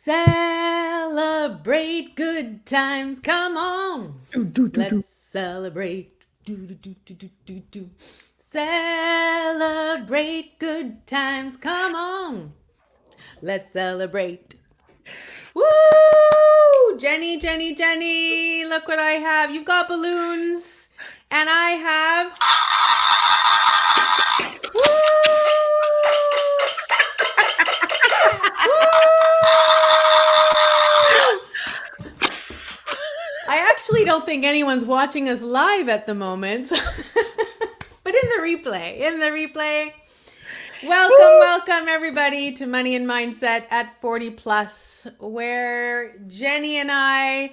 Celebrate good times. Come on. Let's celebrate. Do. Celebrate good times. Come on. Let's celebrate. Woo! Jenny, Jenny, Jenny. Look what I have. You've got balloons. And I have. Woo! I actually don't think anyone's watching us live at the moment. But in the replay. Welcome everybody to Money and Mindset at 40 Plus, where Jenny and I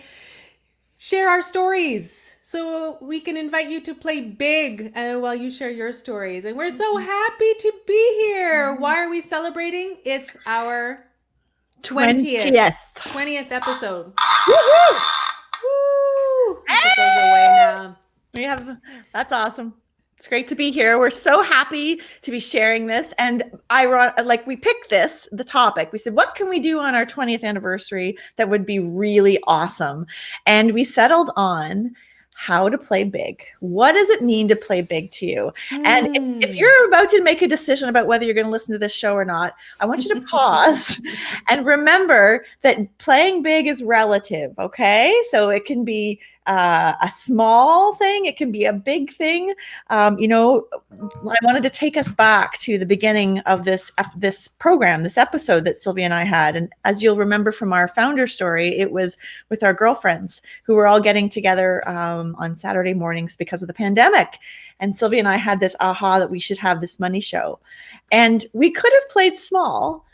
share our stories so we can invite you to play big while you share your stories. And we're so happy to be here. Why are we celebrating? It's our 20th episode. Woo-hoo! Woo! Put those away now. That's awesome. It's great to be here. We're so happy to be sharing this. And we picked the topic. We said, what can we do on our 20th anniversary that would be really awesome? And we settled on how to play big. What does it mean to play big to you? And if you're about to make a decision about whether you're going to listen to this show or not, I want you to pause and remember that playing big is relative, okay? So it can be a small thing. It can be a big thing. I wanted to take us back to the beginning of this program, this episode that Sylvia and I had. And as you'll remember from our founder story, it was with our girlfriends who were all getting together on Saturday mornings because of the pandemic. And Sylvia and I had this aha that we should have this money show. And we could have played small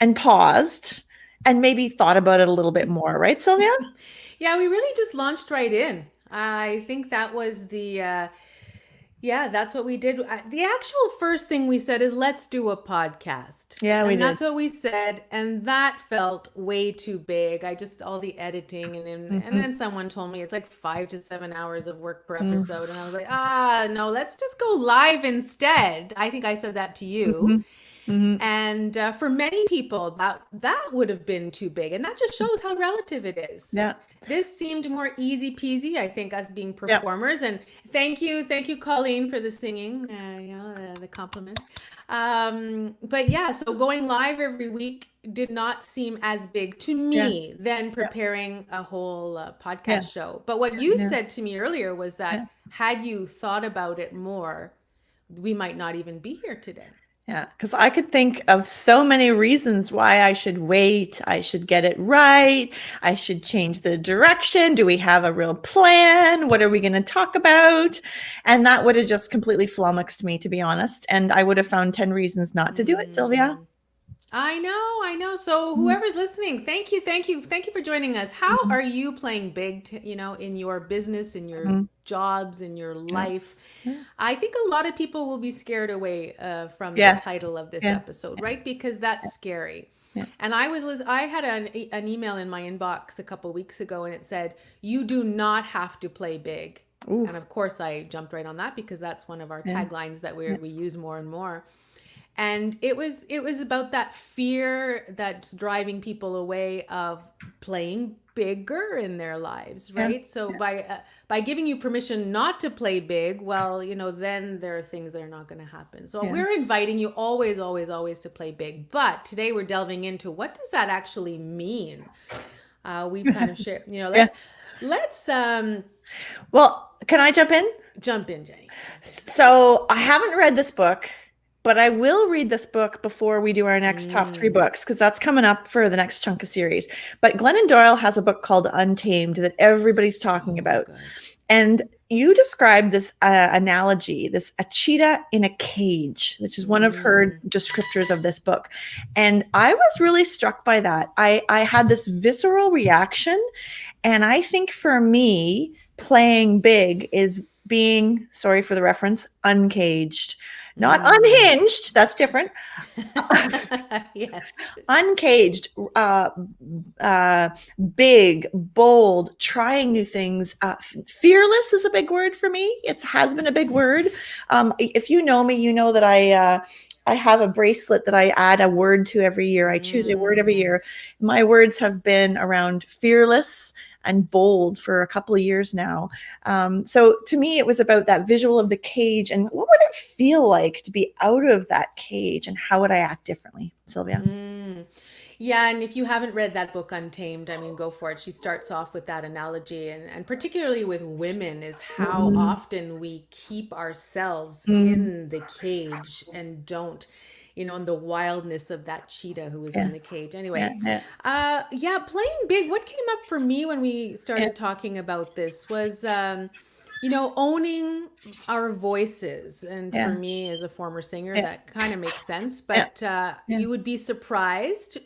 and paused and maybe thought about it a little bit more, right, Sylvia? Yeah, we really just launched right in. I think that was that's what we did. The actual first thing we said is, let's do a podcast. Yeah, we did. That's what we said. And that felt way too big. All the editing and then someone told me it's like 5 to 7 hours of work per episode. And I was like, no, let's just go live instead. I think I said that to you. And for many people, that would have been too big. And that just shows how relative it is. Yeah. This seemed more easy peasy, I think, us being performers. And thank you, Colleen, for the singing, the compliment. But yeah, so going live every week did not seem as big to me than preparing a whole podcast show. But what you said to me earlier was that had you thought about it more, we might not even be here today. Yeah, because I could think of so many reasons why I should wait. I should get it right. I should change the direction. Do we have a real plan? What are we going to talk about? And that would have just completely flummoxed me, to be honest. And I would have found 10 reasons not to do it, Sylvia. I know. So whoever's listening, thank you for joining us. How are you playing big, in your business, in your jobs, in your life? I think a lot of people will be scared away from the title of this episode, right? Because that's scary. Yeah. And I had an email in my inbox a couple weeks ago, and it said, "You do not have to play big." Ooh. And of course, I jumped right on that because that's one of our taglines that we use more and more. And it was about that fear that's driving people away of playing bigger in their lives, right? So by giving you permission not to play big, well, then there are things that are not going to happen. So we're inviting you always to play big. But today we're delving into, what does that actually mean? We kind of share, let's well, can I jump in? Jump in, Jenny. So I haven't read this book, but I will read this book before we do our next top 3 books, because that's coming up for the next chunk of series. But Glennon Doyle has a book called Untamed that everybody's talking about. Good. And you described this analogy, a cheetah in a cage, which is one of her descriptors of this book. And I was really struck by that. I had this visceral reaction. And I think for me, playing big is being, sorry for the reference, uncaged. Not unhinged, that's different. Yes. Uncaged, big, bold, trying new things. Fearless is a big word for me. It has been a big word. If you know me, you know that I have a bracelet that I add a word to every year. I choose a word every year. Nice. My words have been around fearless and bold for a couple of years now. So to me, it was about that visual of the cage and what would it feel like to be out of that cage and how would I act differently, Sylvia? Mm. Yeah, and if you haven't read that book, Untamed, I mean, go for it. She starts off with that analogy, and particularly with women, is how Mm, often we keep ourselves mm, in the cage and don't, and the wildness of that cheetah who was yeah, in the cage. yeah, Anyway, yeah, yeah, playing big. What came up for me when we yeah, started talking about this was, owning our voices. And for yeah, me, as a former singer, yeah, that kind of makes sense. yeah, But yeah. you would be surprised.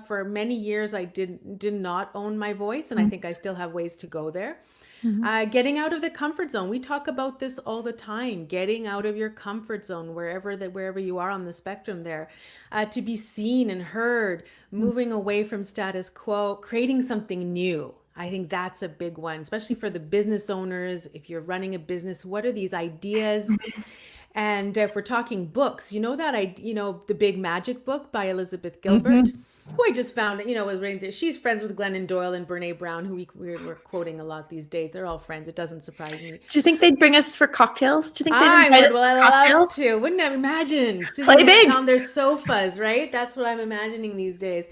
For many years, I did not own my voice, and I Mm, think I still have ways to go there. mhm, Getting out of the comfort zone. We talk about this all the time. Getting out of your comfort zone, wherever you are on the spectrum there, to be seen and heard, mm, moving away from status quo, creating something new. I think that's a big one, especially for the business owners. If you're running a business, what are these ideas? And if we're talking books, the Big Magic book by Elizabeth Gilbert, mhm. who I just found, was reading. She's friends with Glennon Doyle and Brene Brown, who we're quoting a lot these days. They're all friends. It doesn't surprise me. Do you think they'd bring us for cocktails? Do you think they'd I invite would us for well, love cocktails? to. Wouldn't I imagine Play sitting big. on their sofas, right? That's what I'm imagining these days.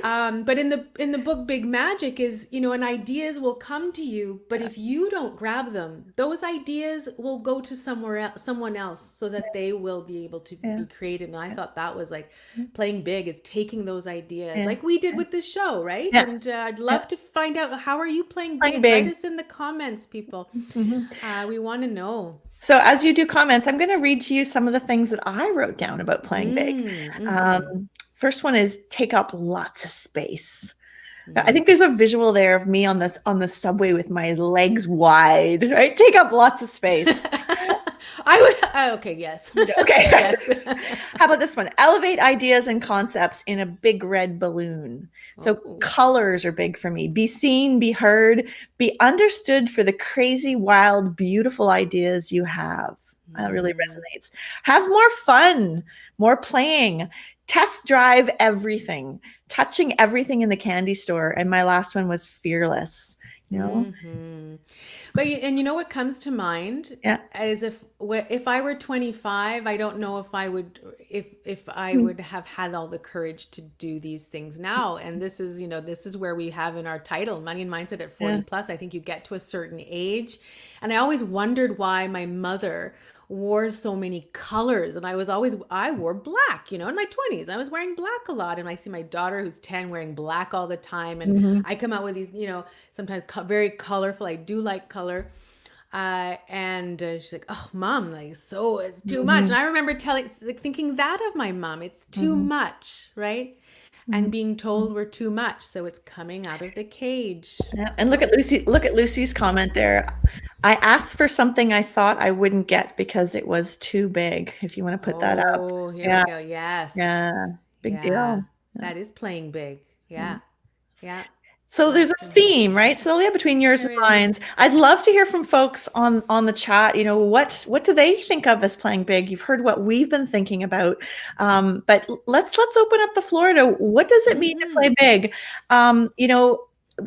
But in the book Big Magic is, and ideas will come to you, but if you don't grab them, those ideas will go to someone else, so that they will be able to Yeah, be created. And I yeah, thought that was like playing big, is taking those ideas, yeah, like we did with this show, right? yeah, And I'd yeah. love to find out, how are you playing Playing big? Write big. us in the comments, people. Mhm. We want to know. So as you do comments, I'm going to read to you some of the things that I wrote down about playing big. Mm-hmm. First one is take up lots of space. I Mm. think there's a visual there of me on the subway with my legs wide, right? Take up lots of space. I would. Okay. Yes. Okay. Yes. How about this one? Elevate ideas and concepts in a big red balloon. So Oh. colors are big for me. Be seen, be heard, be understood for the crazy, wild, beautiful ideas you have. That really Mm. resonates. Have more fun, more playing. Test drive everything, touching everything in the candy store. And my last one was fearless. You know? Hmm. But and you know what comes to mind Yeah. is, if I were 25, I don't know if I Mm, would have had all the courage to do these things now. And this is where we have in our title, Money and Mindset at 40 yeah. plus. I think you get to a certain age, and I always wondered why my mother wore so many colors, and I wore black, in my 20s. I was wearing black a lot, and I see my daughter who's 10 wearing black all the time, and Mhm, I come out with these, sometimes very colorful. I do like color. And she's like, "Oh, mom, like, so it's too much." And mhm, I remember thinking that of my mom. It's too mhm, much, right? mhm, And being mhm. told we're too much, so it's coming out of the cage. Yeah, and look Oh, at Lucy. Look at Lucy's comment there. I asked for something I thought I wouldn't get because it was too big. If you want to put that up, oh, here we yeah, go. yeah, Yes, big yeah, deal. Yeah. that is playing big. Yeah. Yeah, yeah, So there's a absolutely. theme, right, Sylvia, between yours There and is. mine. I'd love to hear from folks on the chat. You know, what do they think of as playing big? You've heard what we've been thinking about, but let's open up the floor to what does it mean to Mm-hmm. play big? You know,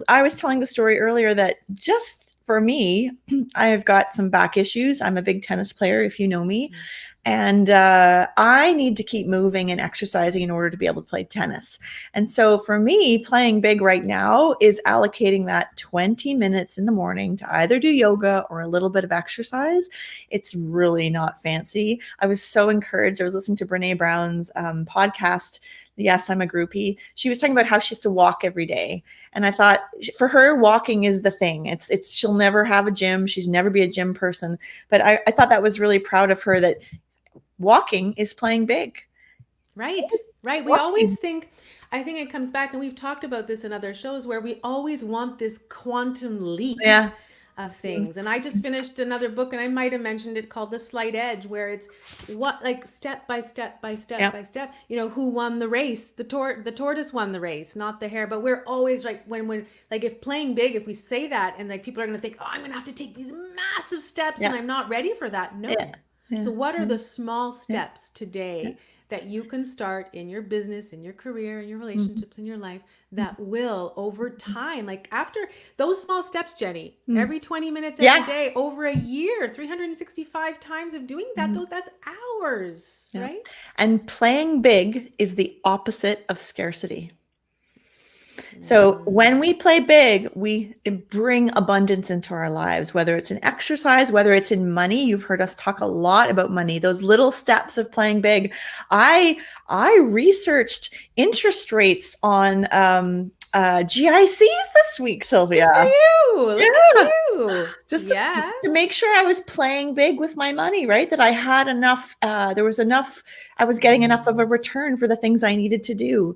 I was telling the story earlier that just for me, I've got some back issues. I'm a big tennis player, if you know me. And I need to keep moving and exercising in order to be able to play tennis. And so for me, playing big right now is allocating that 20 minutes in the morning to either do yoga or a little bit of exercise. It's really not fancy. I was so encouraged. I was listening to Brene Brown's podcast. Yes, I'm a groupie. She was talking about how she has to walk every day. And I thought for her, walking is the thing. It's she'll never have a gym. She's never be a gym person. But I thought that was really proud of her that walking is playing big. Right, right. We always Walking. think, I think it comes back, and we've talked about this in other shows, where we always want this quantum leap Yeah. of things. And I just finished another book, and I might have mentioned it, called The Slight Edge, where it's what, like, step by step by step Yeah. by step. Who won the race? The tortoise won the race, not the hare. But we're always like, when like, if playing big, if we say that, and like people are going to think, oh, I'm going to have to take these massive steps, and Yeah. I'm not ready for that. No. Yeah. Yeah. So what are Yeah. the small Yeah. steps today that you can start in your business, in your career, in your relationships, in your life that will over time, like after those small steps, Jenny, every 20 minutes every Yeah. day, over a year, 365 times of doing that, that's hours, Yeah. right? And playing big is the opposite of scarcity. So when we play big, we bring abundance into our lives, whether it's in exercise, whether it's in money. You've heard us talk a lot about money, those little steps of playing big. I researched interest rates on GICs this week, Sylvia. Good for you. Look at Yeah. you. Just Yes. to make sure I was playing big with my money, right? That I had enough, there was enough, I was getting enough of a return for the things I needed to do.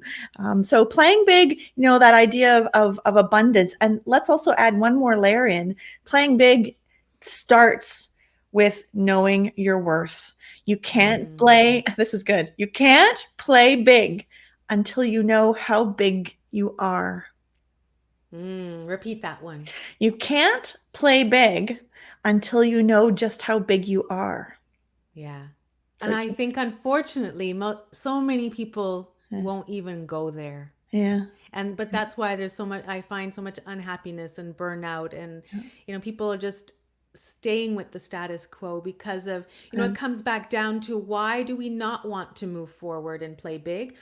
So playing big, that idea of abundance. And let's also add one more layer in. Playing big starts with knowing your worth. You can't play, this is good. You can't play big until you know how big you are. Repeat that one. You can't play big until you know just how big you are. Yeah. So And I think, unfortunately, so many people won't even go there. Yeah. But that's why there's so much, I find so much unhappiness and burnout. And, people are just staying with the status quo because of, it comes back down to, why do we not want to move forward and play big?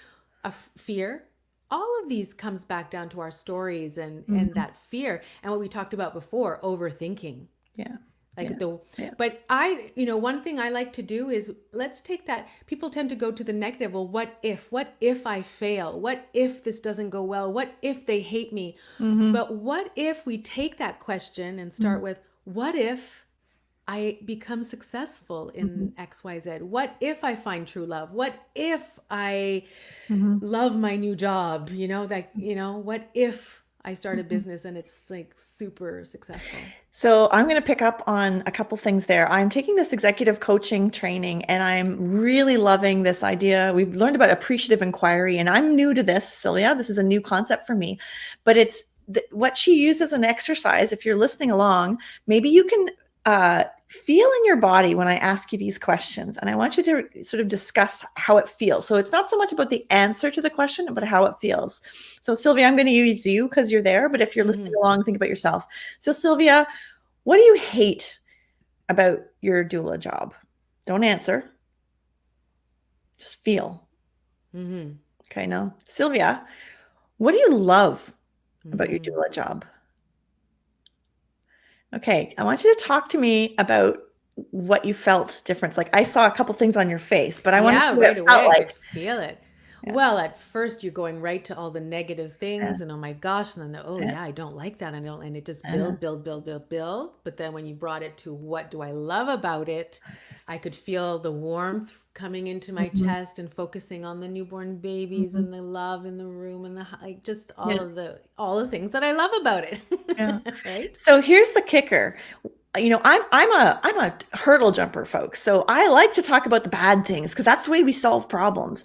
Fear. All of these comes back down to our stories and that fear. And what we talked about before, overthinking. Yeah. But one thing I like to do is, let's take that. People tend to go to the negative. Well, what if I fail? What if this doesn't go well? What if they hate me? But what if we take that question and start with, what if I become successful in XYZ? What if I find true love? What if I love my new job? What if I start a business and it's like super successful? So I'm going to pick up on a couple things there. I'm taking this executive coaching training and I'm really loving this idea. We've learned about appreciative inquiry, and I'm new to this, Sylvia. This is a new concept for me, but it's what she uses an exercise. If you're listening along, maybe you can feel in your body when I ask you these questions, and I want you to sort of discuss how it feels. So it's not so much about the answer to the question, but how it feels. So Sylvia, I'm going to use you because you're there, but if you're listening along, think about yourself. So Sylvia, what do you hate about your doula job? Don't answer. Just feel. Okay, now, Sylvia, what do you love about your doula job? Okay, I want you to talk to me about what you felt difference. Like, I saw a couple things on your face, but I want to see what it felt like. I could feel it. Yeah. Well, at first you're going right to all the negative things and oh my gosh, and then I don't like that. And it just build. But then when you brought it to what do I love about it, I could feel the warmth coming into my chest and focusing on the newborn babies and the love in the room and just all of the things that I love about it. Right? So here's the kicker. I'm a hurdle jumper, folks. So I like to talk about the bad things because that's the way we solve problems.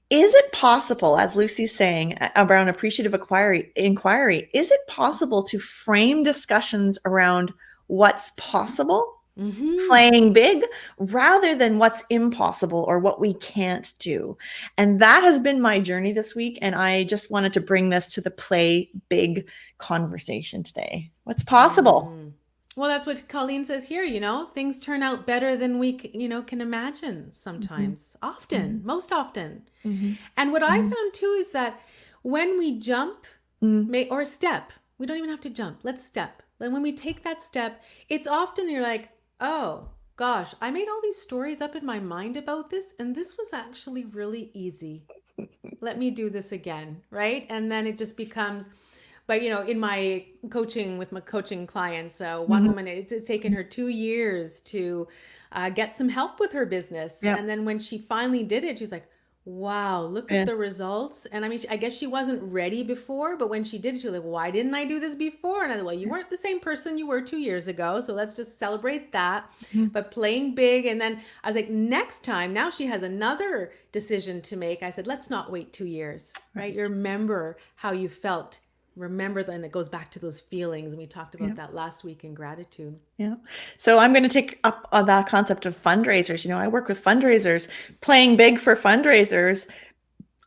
Is it possible, as Lucy's saying around appreciative inquiry, is it possible to frame discussions around what's possible, playing big, rather than what's impossible or what we can't do? And that has been my journey this week. And I just wanted to bring this to the play big conversation today. What's possible? Well, that's what Colleen says here, things turn out better than we, can imagine sometimes, often, most often. And what I found too is that when we jump or step, we don't even have to jump. Let's step. And when we take that step, it's often you're like, oh gosh, I made all these stories up in my mind about this, and this was actually really easy. Let me do this again, right? And then it just becomes... But, in my coaching with my coaching clients, one woman, it's taken her 2 years to get some help with her business. Yep. And then when she finally did it, she was like, wow, look at the results. And I mean, I guess she wasn't ready before, but when she did, she was like, why didn't I do this before? And I said, well, you weren't the same person you were 2 years ago. So let's just celebrate that. But playing big. And then I was like, next time, now she has another decision to make. I said, let's not wait 2 years, right? You remember how you felt remember that, and it goes back to those feelings. And we talked about that last week in gratitude. Yeah. So I'm going to take up on that concept of fundraisers. I work with fundraisers. Playing big for fundraisers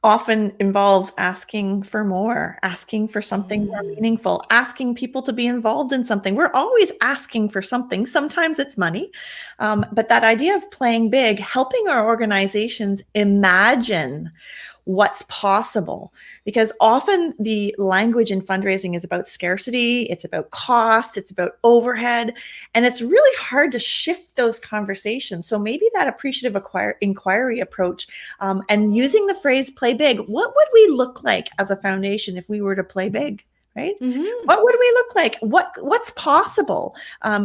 often involves asking for more, asking for something more meaningful, asking people to be involved in something. We're always asking for something. Sometimes it's money. But that idea of playing big, helping our organizations imagine what's possible, because often the language in fundraising is about scarcity, it's about cost, it's about overhead, and it's really hard to shift those conversations. So maybe that appreciative inquiry approach, and using the phrase play big, what would we look like as a foundation if we were to play big? Right? What would we look like? What's possible?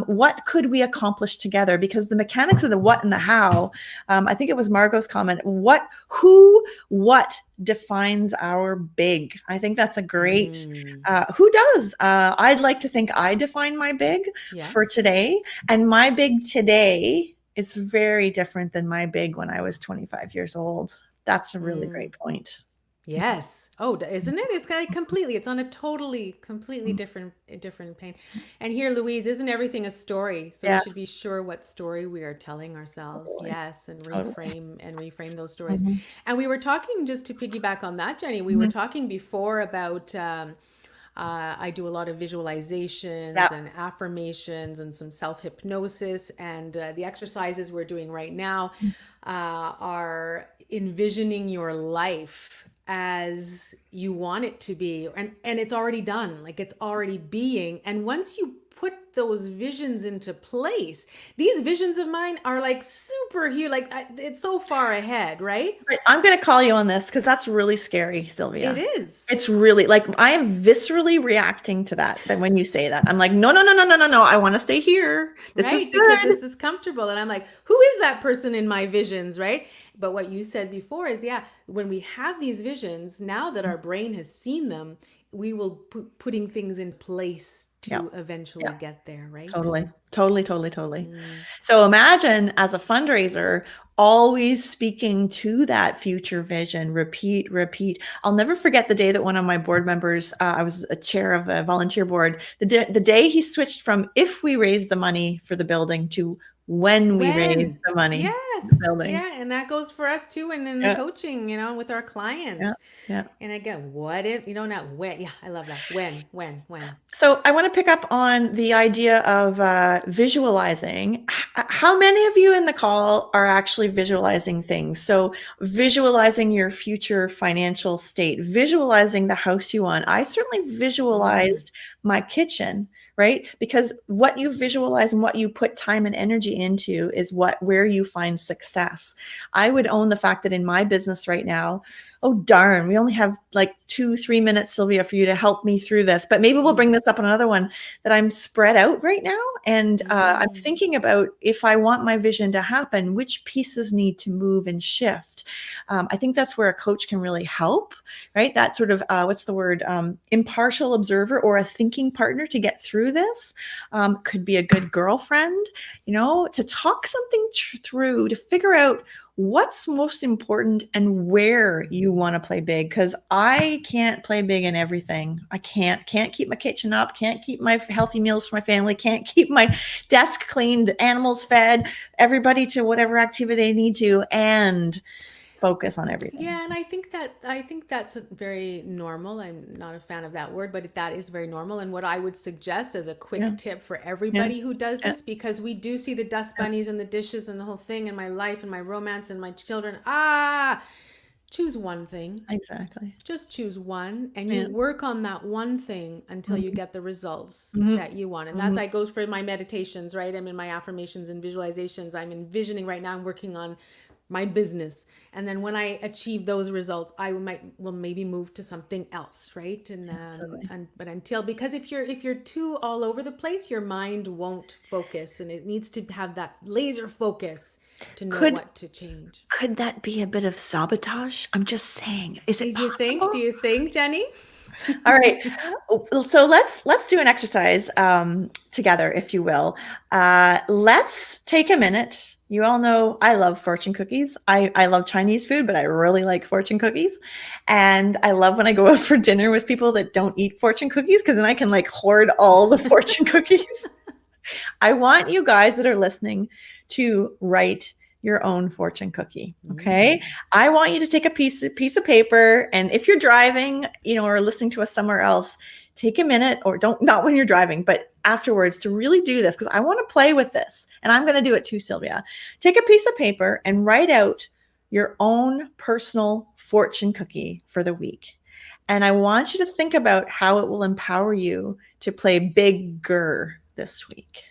What could we accomplish together? Because the mechanics of the what and the how, I think it was Margot's comment, what defines our big? I think that's a great, who does? I'd like to think I define my big for today. And my big today is very different than my big when I was 25 years old. That's a really great point. Yes. Oh, isn't it? It's like completely, it's on a completely different plane. And here, Louise, isn't everything a story? So we should be sure what story we are telling ourselves. Totally. Yes. And reframe those stories. And we were talking, just to piggyback on that, Jenny, we were talking before about, I do a lot of visualizations and affirmations and some self-hypnosis, and the exercises we're doing right now are envisioning your life as you want it to be, and it's already done, like it's already being. And once you put those visions into place, these visions of mine are like super huge, like it's so far ahead, right? I'm going to call you on this because that's really scary, Sylvia. It is. It's really, like, I am viscerally reacting to that when you say that. I'm like, no, I want to stay here. This is good. Because this is comfortable. And I'm like, who is that person in my visions, right? But what you said before is, when we have these visions, now that our brain has seen them, we will putting things in place to eventually get there, right? Totally. So imagine, as a fundraiser, always speaking to that future vision, repeat. I'll never forget the day that one of my board members, I was a chair of a volunteer board, the day he switched from if we raise the money for the building to when we raise the money for the building. Yeah, and that goes for us too, and in the coaching, with our clients. And again, what if, not when. Yeah, I love that. When. So I want to pick up on the idea of visualizing. How many of you in the call are actually visualizing things? So visualizing your future financial state, visualizing the house you want. I certainly visualized my kitchen, right? Because what you visualize and what you put time and energy into is where you find success. I would own the fact that in my business right now, oh darn, we only have like 2-3 minutes, Sylvia, for you to help me through this, but maybe we'll bring this up on another one, that I'm spread out right now. And I'm thinking about, if I want my vision to happen, which pieces need to move and shift. I think that's where a coach can really help, right? That sort of, what's the word? Impartial observer or a thinking partner to get through this. Could be a good girlfriend, to talk something through, to figure out what's most important and where you want to play big. Because I can't play big in everything. I can't keep my kitchen up, can't keep my healthy meals for my family, can't keep my desk cleaned, the animals fed, everybody to whatever activity they need to, and focus on everything. Yeah, and I think that's very normal. I'm not a fan of that word, but that is very normal. And what I would suggest as a quick tip for everybody who does this, because we do see the dust bunnies and the dishes and the whole thing in my life and my romance and my children. Choose one thing. Exactly. Just choose one, and you work on that one thing until you get the results that you want. And that goes for my meditations, right? I'm in my affirmations and visualizations. I'm envisioning right now, I'm working on my business, and then when I achieve those results, I will maybe move to something else, right? But because if you're too all over the place, your mind won't focus, and it needs to have that laser focus to know what to change. Could that be a bit of sabotage? I'm just saying. Is it possible? Do you think, Jenny? All right. So let's do an exercise together, if you will. Let's take a minute You all know I love fortune cookies. I love Chinese food, but I really like fortune cookies. And I love when I go out for dinner with people that don't eat fortune cookies, because then I can like hoard all the fortune cookies. I want you guys that are listening to write your own fortune cookie. Okay. I want you to take a piece of paper. And if you're driving, or listening to us somewhere else, take a minute, or not when you're driving, but afterwards, to really do this, because I want to play with this. And I'm going to do it too, Sylvia. Take a piece of paper and write out your own personal fortune cookie for the week. And I want you to think about how it will empower you to play bigger this week.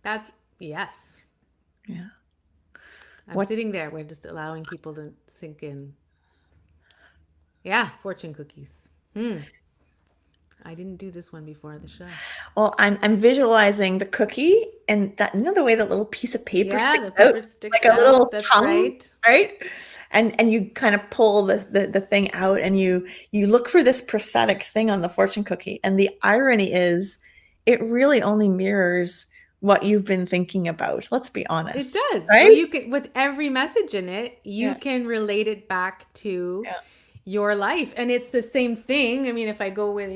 That's yes. Yeah. I'm sitting there. We're just allowing people to sink in. Yeah, fortune cookies. I didn't do this one before the show. Well, I'm visualizing the cookie, and that, the way that little piece of paper sticks out, like a little tongue, right? And you kind of pull the thing out, and you look for this prophetic thing on the fortune cookie. And the irony is, it really only mirrors what you've been thinking about. Let's be honest. It does. Right? Well, you can, with every message in it, you can relate it back to your life. And it's the same thing. I mean, if I go with,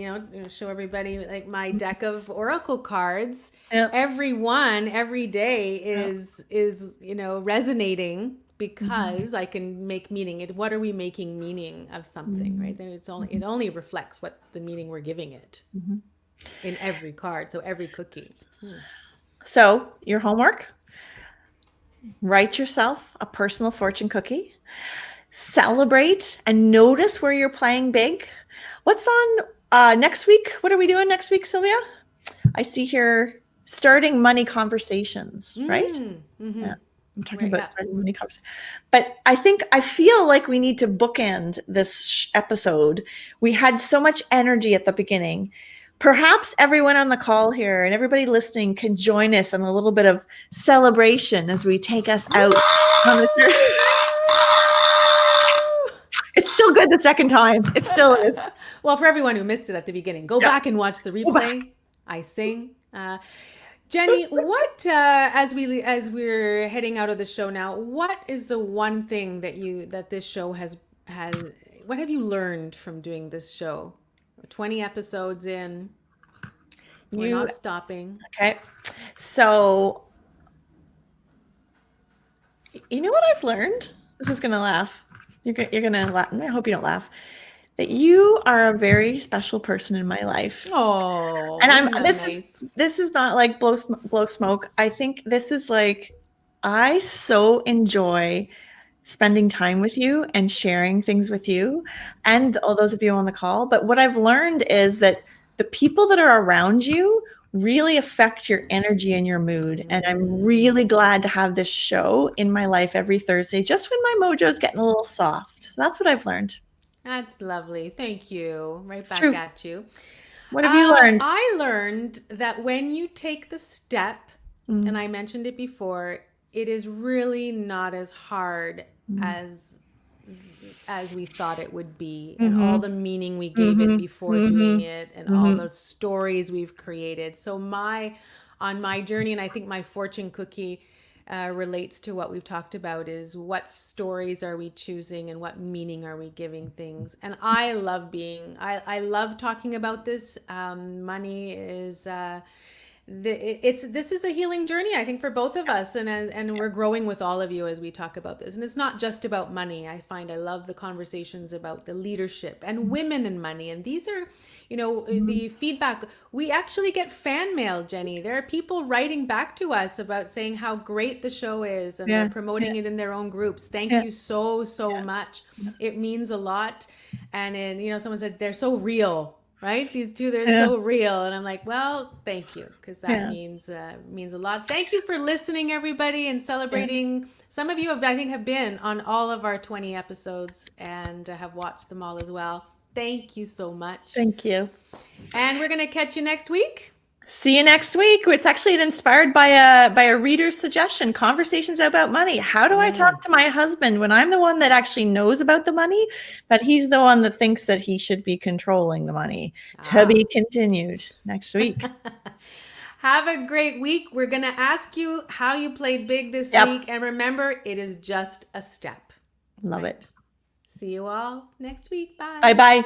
show everybody like my deck of oracle cards, every one every day is resonating, because I can make meaning. What are we making meaning of something, right? It only reflects what the meaning we're giving it in every card. So every cookie. So your homework, write yourself a personal fortune cookie, celebrate and notice where you're playing big. What's on next week? What are we doing next week, Sylvia? I see here starting money conversations, right? Yeah. I'm talking about starting money conversations. But I feel like we need to bookend this episode. We had so much energy at the beginning. Perhaps everyone on the call here and everybody listening can join us in a little bit of celebration as we take us out on the journey. It's still good the second time. It still is. Well, for everyone who missed it at the beginning, go back and watch the replay. I sing. Jenny, what as we're heading out of the show now, what is the one thing that this show has what have you learned from doing this show? 20 episodes in. We're not stopping. Okay. So, you know what I've learned? This is going to laugh. You're going to laugh. I hope you don't laugh. That you are a very special person in my life. Oh, and this is not like blow smoke. I think this is like, I so enjoy spending time with you and sharing things with you and all those of you on the call. But what I've learned is that the people that are around you really affect your energy and your mood. And I'm really glad to have this show in my life every Thursday, just when my mojo is getting a little soft. So that's what I've learned. That's lovely. Thank you. Right back at you. What have you learned? I learned that when you take the step, and I mentioned it before, it is really not as hard as we thought it would be, and all the meaning we gave it before doing it, and all the stories we've created. So on my journey, and I think my fortune cookie relates to what we've talked about, is what stories are we choosing and what meaning are we giving things. And I love talking about this. Money is this is a healing journey, I think, for both of us, and we're growing with all of you as we talk about this. And it's not just about money. I love the conversations about the leadership and women and money. And these are, the feedback. We actually get fan mail, Jenny. There are people writing back to us about saying how great the show is, and they're promoting it in their own groups. Thank you so much. It means a lot. And someone said they're so real. Right? These two, they're so real. And I'm like, well, thank you. Because that means a lot. Thank you for listening, everybody, and celebrating. Some of you, I think, have been on all of our 20 episodes and have watched them all as well. Thank you so much. Thank you. And we're going to catch you next week. See you next week. It's actually inspired by a reader's suggestion. Conversations about money. How do I talk to my husband when I'm the one that actually knows about the money, but he's the one that thinks that he should be controlling the money? To be continued next week. Have a great week. We're going to ask you how you played big this week. And remember, it is just a step. Love it. See you all next week. Bye. Bye-bye.